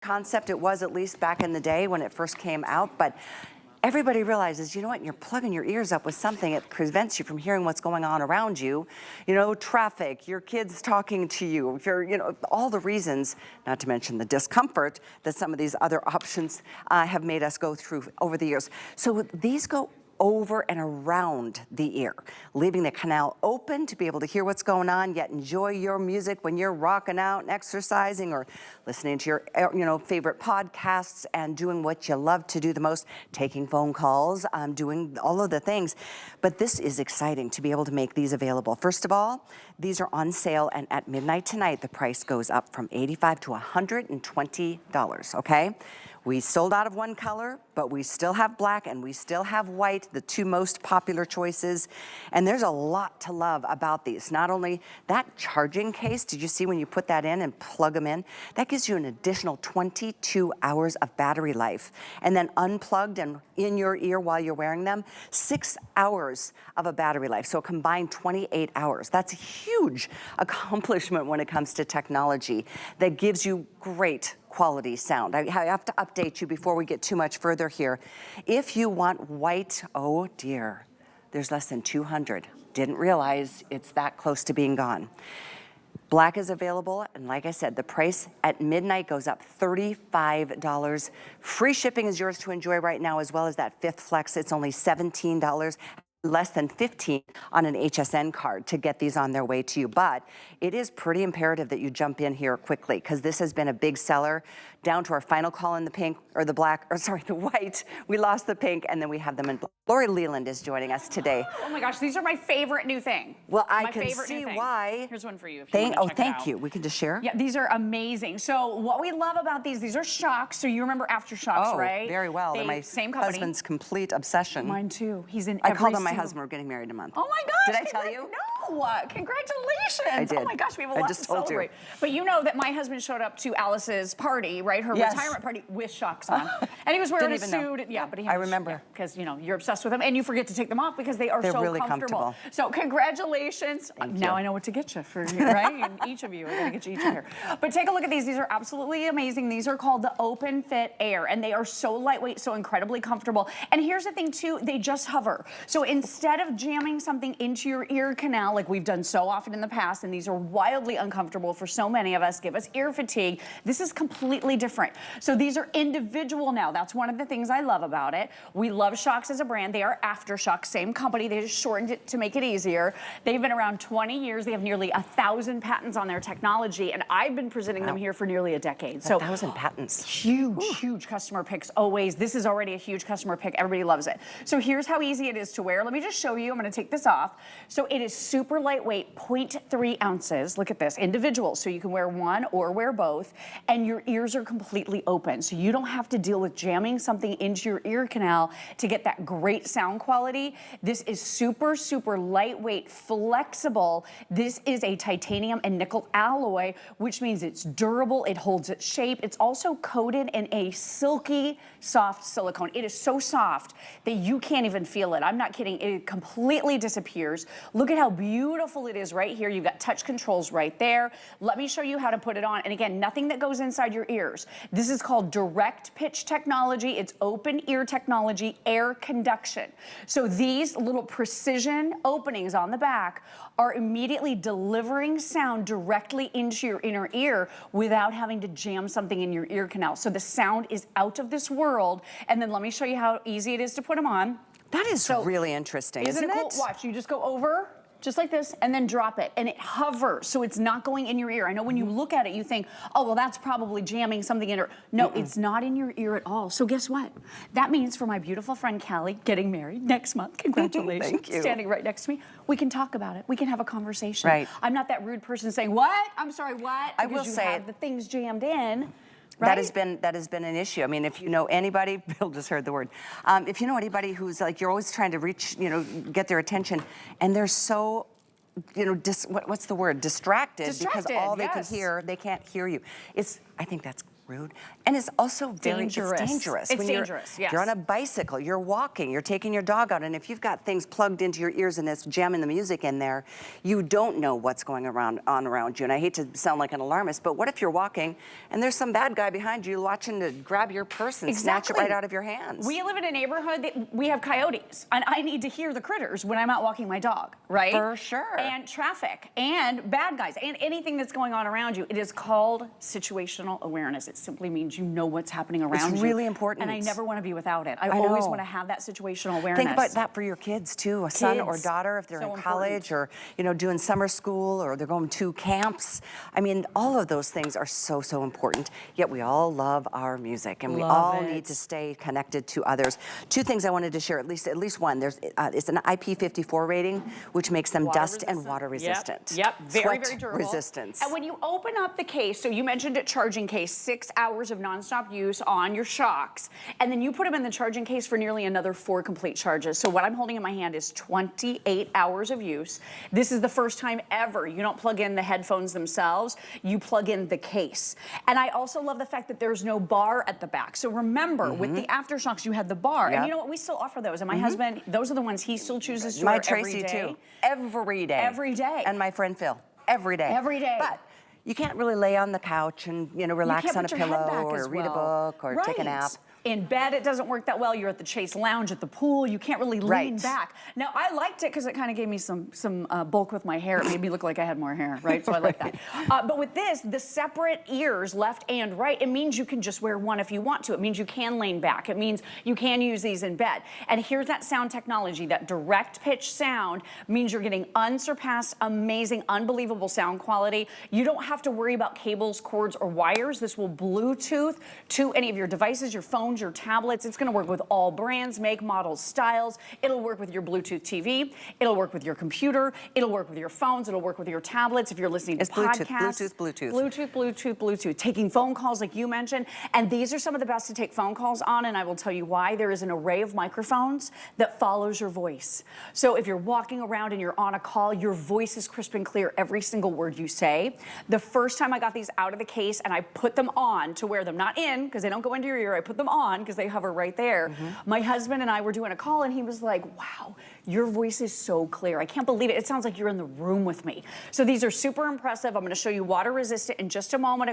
concept. It was, at least back in the day when it first came out, but everybody realizes, you know what, you're plugging your ears up with something, it prevents you from hearing what's going on around you. You know, traffic, your kids talking to you, you know, all the reasons, not to mention the discomfort that some of these other options have made us go through over the years. So these go over and around the ear, leaving the canal open to be able to hear what's going on, yet enjoy your music when you're rocking out and exercising or listening to your favorite podcasts and doing what you love to do the most, taking phone calls, doing all of the things. But this is exciting to be able to make these available. First of all, these are on sale, and at midnight tonight, the price goes up from $85 to $120, okay? We sold out of one color, but we still have black and we still have white, the two most popular choices. And there's a lot to love about these. Not only that charging case, did you see when you put that in and plug them in? That gives you an additional 22 hours of battery life. And then unplugged and in your ear while you're wearing them, 6 hours of a battery life. So a combined 28 hours. That's a huge accomplishment when it comes to technology that gives you great quality sound. I have to update you before we get too much further here. If you want white, oh dear, there's less than 200. Didn't realize it's that close to being gone. Black is available, and like I said, the price at midnight goes up $35. Free shipping is yours to enjoy right now, as well as that fifth flex. It's only $17. Less than 15 on an HSN card to get these on their way to you. But it is pretty imperative that you jump in here quickly, because this has been a big seller. Down to our final call in the pink, or the black, or sorry, the white. We lost the pink, and then we have them in black. Lori Leland is joining us today. Oh my gosh, these are my favorite new thing. Well, I can see why. Here's one for you if you want to check it out. Thank you. We can just share? Yeah, these are amazing. So what we love about these are Shokz. So you remember Aftershocks, right? Oh, very well. They're my same company. husband's complete obsession. Mine too. He's in I called him my husband. We're getting married in a month. Oh my gosh. Did I tell you? No. Congratulations. I did. Oh my gosh, we have a lot to celebrate. But you know that my husband showed up to Alice's party, right? Her retirement party with Shokz on. And he was wearing a suit. Yeah, but he had, I remember. Because, you know, you're obsessed with them and you forget to take them off because they are so really comfortable. So congratulations. Now I know what to get you for, right? And each of you are going to get you each a pair. But take a look at these. These are absolutely amazing. These are called the OpenFit Air, and they are so lightweight, so incredibly comfortable. And here's the thing too, they just hover. So instead of jamming something into your ear canal like we've done so often in the past, and these are wildly uncomfortable for so many of us, give us ear fatigue, this is completely different. So these are individual now. That's one of the things I love about it. We love Shokz as a brand. They are Aftershocks, same company. They just shortened it to make it easier. They've been around 20 years. They have nearly 1,000 patents on their technology, and I've been presenting them here for nearly a decade. So 1,000 patents. Huge customer picks always. This is already a huge customer pick. Everybody loves it. So here's how easy it is to wear. Let me just show you. I'm going to take this off. So it is super lightweight, 0.3 ounces. Look at this, individual. So you can wear one or wear both, and your ears are completely open. So you don't have to deal with jamming something into your ear canal to get that great sound quality. This is super lightweight, flexible. This is a titanium and nickel alloy, which means it's durable, it holds its shape. It's also coated in a silky, soft silicone. It is so soft that you can't even feel it. I'm not kidding, it completely disappears. Look at how beautiful it is right here. You've got touch controls right there. Let me show you how to put it on. And again, nothing that goes inside your ears. This is called direct pitch technology. It's open ear technology, air conduction. So these little precision openings on the back are immediately delivering sound directly into your inner ear without having to jam something in your ear canal. So the sound is out of this world. And then let me show you how easy it is to put them on. That is really interesting, isn't it? Cool? Watch, you just go over, just like this, and then drop it, and it hovers, so it's not going in your ear. I know when you look at it, you think, oh, well, that's probably jamming something in her. No, it's not in your ear at all. So guess what? That means for my beautiful friend Callie getting married next month, congratulations, Thank you. standing right next to me, we can talk about it. We can have a conversation. Right. I'm not that rude person saying, what? I'm sorry, what? I will say have the things jammed in. Right? That has been an issue. I mean, if you know anybody, Bill just heard the word. If you know anybody who's like, you're always trying to reach, get their attention, and they're so, what's the word? Distracted because all they can hear, they can't hear you. I think that's rude. And it's also very dangerous. It's dangerous. It's When dangerous, yes. You're on a bicycle, you're walking, you're taking your dog out, and if you've got things plugged into your ears and it's jamming the music in there, you don't know what's going on around you. And I hate to sound like an alarmist, but what if you're walking and there's some bad guy behind you watching to grab your purse and snatch it right out of your hands? We live in a neighborhood that we have coyotes, and I need to hear the critters when I'm out walking my dog, right? For sure. And traffic, and bad guys, and anything that's going on around you. It is called situational awareness. It simply means you know what's happening around you. It's really important. And I never want to be without it. I know. always want to have that situational awareness. Think about that for your kids too, a son or daughter if they're So in college or doing summer school or they're going to camps. I mean, all of those things are so, so important. Yet we all love our music and we all need to stay connected to others. Two things I wanted to share, at least one. There's it's an IP54 rating, which makes them dust and water resistant. Yep. Very, Sweat very durable. resistance. And when you open up the case, so you mentioned it, charging case, 6 hours of nonstop use on your Shokz, and then you put them in the charging case for nearly another 4 complete charges. So what I'm holding in my hand is 28 hours of use. This is the first time ever you don't plug in the headphones themselves, you plug in the case. And I also love the fact that there's no bar at the back. So remember, with the AfterShokz, you had the bar. And you know what, we still offer those. And my husband, those are the ones he still chooses to wear Tracy every day. too. Every day. Every day. And my friend Phil. Every day. Every day. But you can't really lay on the couch and relax on a pillow or read a book or take a nap. In bed, it doesn't work that well. You're at the Chase Lounge at the pool. You can't really lean back. Now, I liked it because it kind of gave me some bulk with my hair. It made me look like I had more hair, right? So I like that. But with this, the separate ears, left and right, it means you can just wear one if you want to. It means you can lean back. It means you can use these in bed. And here's that sound technology, that direct pitch sound means you're getting unsurpassed, amazing, unbelievable sound quality. You don't have to worry about cables, cords, or wires. This will Bluetooth to any of your devices, your phone, your tablets. It's going to work with all brands, make, models, styles. It'll work with your Bluetooth TV. It'll work with your computer. It'll work with your phones. It'll work with your tablets if you're listening to podcasts. Bluetooth. Taking phone calls like you mentioned. And these are some of the best to take phone calls on, and I will tell you why. There is an array of microphones that follows your voice. So if you're walking around and you're on a call, your voice is crisp and clear every single word you say. The first time I got these out of the case and I put them on to wear them, not in, because they don't go into your ear, I put them on because they hover right there. My husband and I were doing a call and he was like, wow, your voice is so clear. I can't believe it. It sounds like you're in the room with me. So these are super impressive. I'm going to show you water resistant in just a moment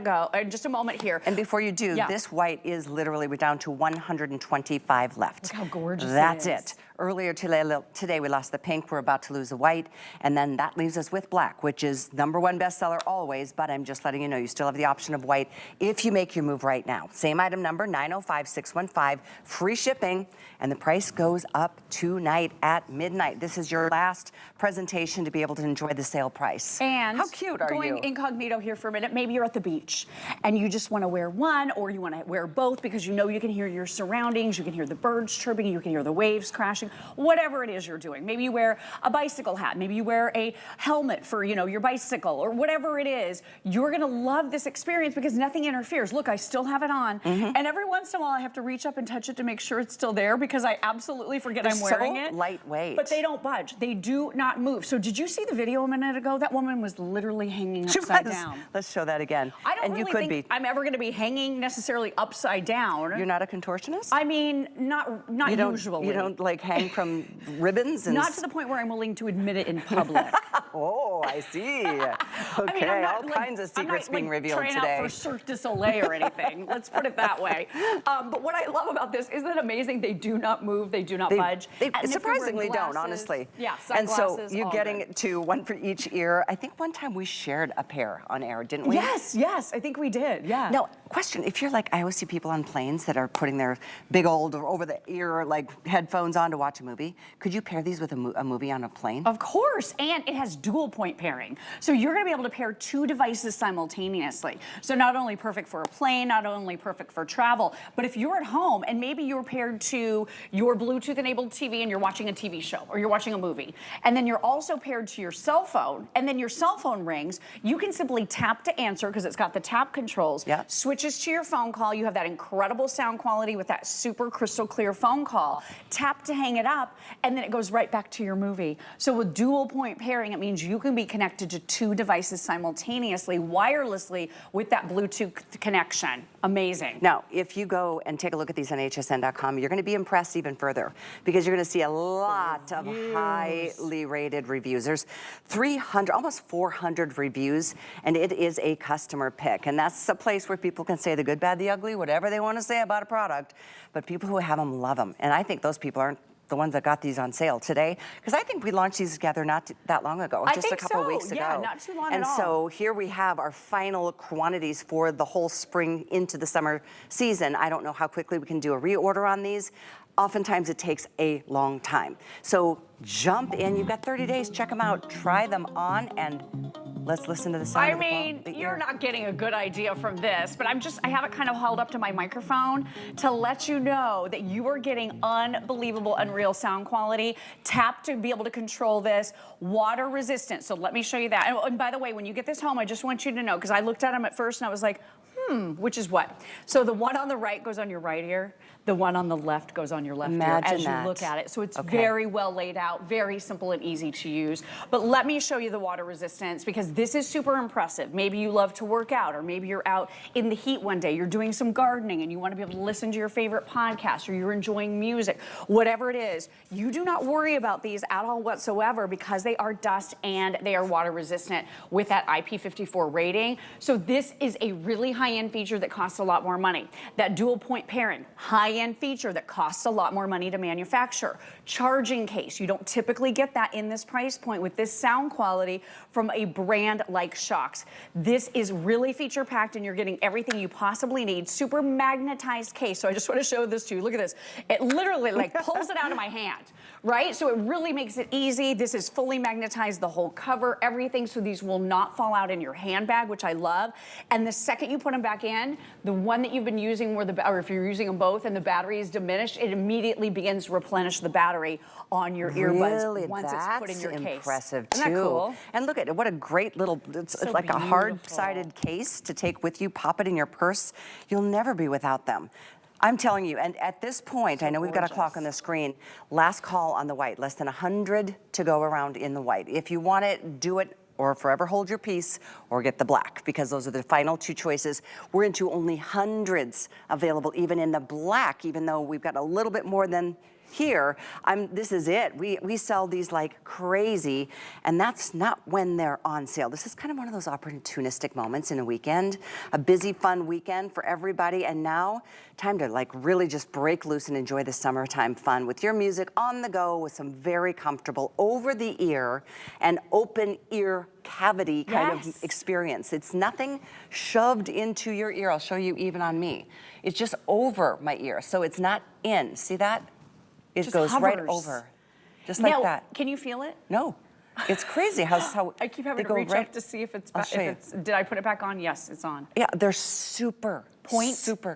here. And before you do, this white is literally, we're down to 125 left. Look how gorgeous That's it is. it. Earlier today, we lost the pink. We're about to lose the white. And then that leaves us with black, which is #1 bestseller always. But I'm just letting you know, you still have the option of white if you make your move right now. Same item number, 905615. Free shipping. And the price goes up tonight at midnight. This is your last presentation to be able to enjoy the sale price. And how cute are you? Going incognito here for a minute, maybe you're at the beach and you just want to wear one or you want to wear both because you know you can hear your surroundings, you can hear the birds chirping, you can hear the waves crashing, whatever it is you're doing. Maybe you wear a bicycle hat, maybe you wear a helmet for, your bicycle or whatever it is. You're going to love this experience because nothing interferes. Look, I still have it on. And every once in a while I have to reach up and touch it to make sure it's still there because I absolutely forget I'm wearing it. Lightweight. But they don't budge. They do not move. So did you see the video a minute ago? That woman was literally hanging upside down. Let's show that again. I don't really think I'm ever going to be hanging necessarily upside down. You're not a contortionist? I mean, not usually. You don't like hang from ribbons? And not to the point where I'm willing to admit it in public. Oh, I see. Okay, I mean, all kinds of secrets being revealed today. I'm not trying out for Cirque du Soleil or anything. Let's put it that way. But what I love about this, isn't it amazing? They do not move. They do not budge. They surprisingly don't, honestly. Yeah, and sunglasses. so you're getting to one for each ear. I think one time we shared a pair on air, didn't we? Yes, I think we did. Yeah. Now, question: if you're like, I always see people on planes that are putting their big old over-the-ear like headphones on to watch a movie. Could you pair these with a movie on a plane? Of course, and it has dual point pairing. So you're going to be able to pair 2 devices simultaneously. So not only perfect for a plane, not only perfect for travel, but if you're at home and maybe you're paired to your Bluetooth-enabled TV and you're watching a TV show or you're watching a movie, and then you're also paired to your cell phone, and then your cell phone rings, you can simply tap to answer because it's got the tap controls, switch switches to your phone call. You have that incredible sound quality with that super crystal clear phone call. Tap to hang it up, and then it goes right back to your movie. So with dual point pairing, it means you can be connected to 2 devices simultaneously, wirelessly, with that Bluetooth connection. Amazing. Now, if you go and take a look at these on hsn.com, you're going to be impressed even further because you're going to see a lot of highly rated reviews. There's 300, almost 400 reviews, and it is a customer pick. And that's a place where people can say the good, bad, the ugly, whatever they want to say about a product, but people who have them love them. And I think those people aren't the ones that got these on sale today, because I think we launched these together not that long ago, just a couple of weeks ago. Yeah, not too long and at all. So here we have our final quantities for the whole spring into the summer season. I don't know how quickly we can do a reorder on these. Oftentimes it takes a long time. So jump in, you've got 30 days, check them out, try them on, and let's listen to the sound. I mean, you're not getting a good idea from this, but I have it kind of held up to my microphone to let you know that you are getting unbelievable, unreal sound quality. Tap to be able to control this. Water resistant, so let me show you that. And by the way, when you get this home, I just want you to know, because I looked at them at first and I was like, which is what? So the one on the right goes on your right ear, the one on the left goes on your left ear as you look at it. So it's very well laid out, very simple and easy to use. But let me show you the water resistance, because this is super impressive. Maybe you love to work out, or maybe you're out in the heat one day, you're doing some gardening and you want to be able to listen to your favorite podcast, or you're enjoying music, whatever it is. You do not worry about these at all whatsoever, because they are dust and they are water resistant with that IP54 rating. So this is a really high-end feature that costs a lot more money. That dual point pairing, high-end feature that costs a lot more money to manufacture. Charging case, you don't typically get that in this price point with this sound quality from a brand like Shokz. This is really feature packed, and you're getting everything you possibly need. Super magnetized case. So I just want to show this to you. Look at this. It literally like pulls it out of my hand, right? So it really makes it easy. This is fully magnetized, the whole cover, everything. So these will not fall out in your handbag, which I love. And the second you put them back in, the one that you've been using or if you're using them both and the battery is diminished, it immediately begins to replenish the battery on your earbuds once it's put in your case. Impressive Isn't that cool? And look at it, what a great little, it's like a hard-sided case to take with you, pop it in your purse. You'll never be without them. I'm telling you, and at this point, I know we've got a clock on the screen, last call on the white, less than 100 to go around in the white. If you want it, do it, or forever hold your peace, or get the black, because those are the final 2 choices. We're into only hundreds available, even in the black, even though we've got a little bit more than here. This is it. We sell these like crazy, and that's not when they're on sale. This is kind of one of those opportunistic moments in a weekend, a busy, fun weekend for everybody, and now time to like really just break loose and enjoy the summertime fun with your music on the go with some very comfortable over-the-ear and open ear cavity kind of experience. It's nothing shoved into your ear. I'll show you even on me. It's just over my ear, so it's not in. See that? It just goes right over, just like that. Can you feel it? No, it's crazy how I keep having to reach up to see if it's back. Did I put it back on? Yes, it's on. Yeah, they're super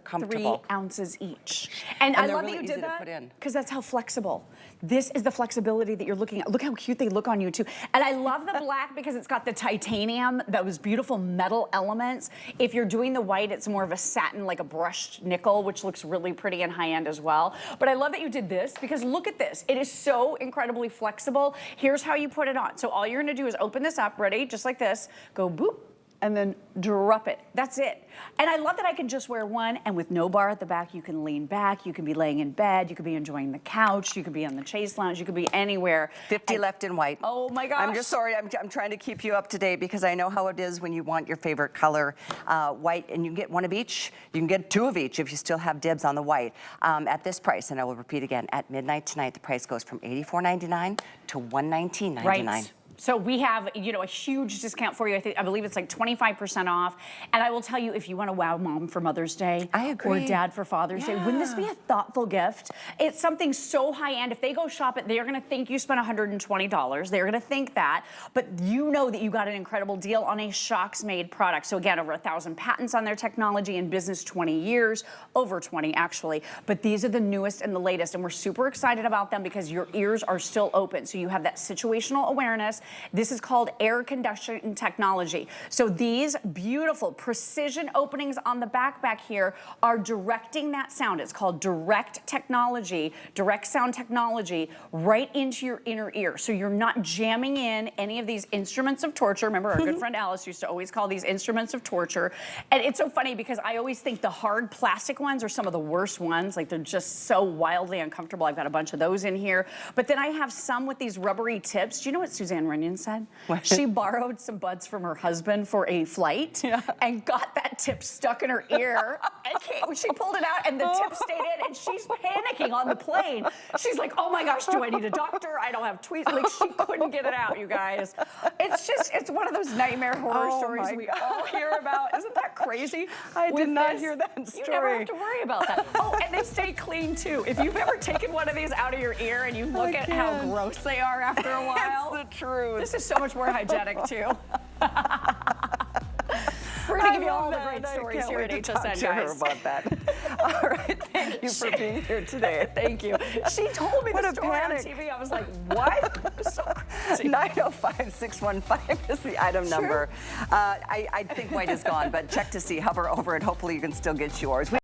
comfortable. 3 ounces each. And I love that you did that, because that's how flexible. This is the flexibility that you're looking at. Look how cute they look on you too. And I love the black because it's got the titanium, those beautiful metal elements. If you're doing the white, it's more of a satin, like a brushed nickel, which looks really pretty and high-end as well. But I love that you did this, because look at this. It is so incredibly flexible. Here's how you put it on. So all you're gonna do is open this up, ready, just like this, go boop, and then drop it. That's it. And I love that I can just wear one, and with no bar at the back, you can lean back, you can be laying in bed, you could be enjoying the couch, you could be on the Chase Lounge, you could be anywhere. 50 left in white. Oh my gosh. I'm just sorry, I'm trying to keep you up to date, because I know how it is when you want your favorite color, white, and you can get one of each. You can get 2 of each if you still have dibs on the white. At this price, and I will repeat again, at midnight tonight, the price goes from $84.99 to $119.99. Right. So we have, you know, a huge discount for you. I believe it's like 25% off. And I will tell you, if you want to wow mom for Mother's Day, I agree, or dad for Father's Day, wouldn't this be a thoughtful gift? It's something so high end. If they go shop it, they're going to think you spent $120. They're going to think that, but you know that you got an incredible deal on a Shokz made product. So again, over 1,000 patents on their technology, in business 20 years, over 20 actually. But these are the newest and the latest, and we're super excited about them because your ears are still open. So you have that situational awareness. This is called air conduction technology. So these beautiful precision openings on the back here are directing that sound. It's called direct technology, direct sound technology, right into your inner ear. So you're not jamming in any of these instruments of torture. Remember, our good friend Alice used to always call these instruments of torture. And it's so funny because I always think the hard plastic ones are some of the worst ones. Like, they're just so wildly uncomfortable. I've got a bunch of those in here. But then I have some with these rubbery tips. Do you know what Suzanne Runyon said? What? She borrowed some buds from her husband for a flight and got that tip stuck in her ear. And she pulled it out and the tip stayed in, and she's panicking on the plane. She's like, oh my gosh, do I need a doctor? I don't have tweets. Like, she couldn't get it out, you guys. It's one of those nightmare horror stories we all hear about. Isn't that crazy? I did not hear that story. You never have to worry about that. Oh, and they stay clean too. If you've ever taken one of these out of your ear and you look at how gross they are after a while. It's the truth. This is so much more hygienic too. We're going to give you all the great stories here at HSN, guys. About that. All right, thank you for being here today. Thank you. She told me the story on TV. I was like, what? So crazy. 905-615 is the item number. I think white is gone, but check to see. Hover over it. Hopefully you can still get yours.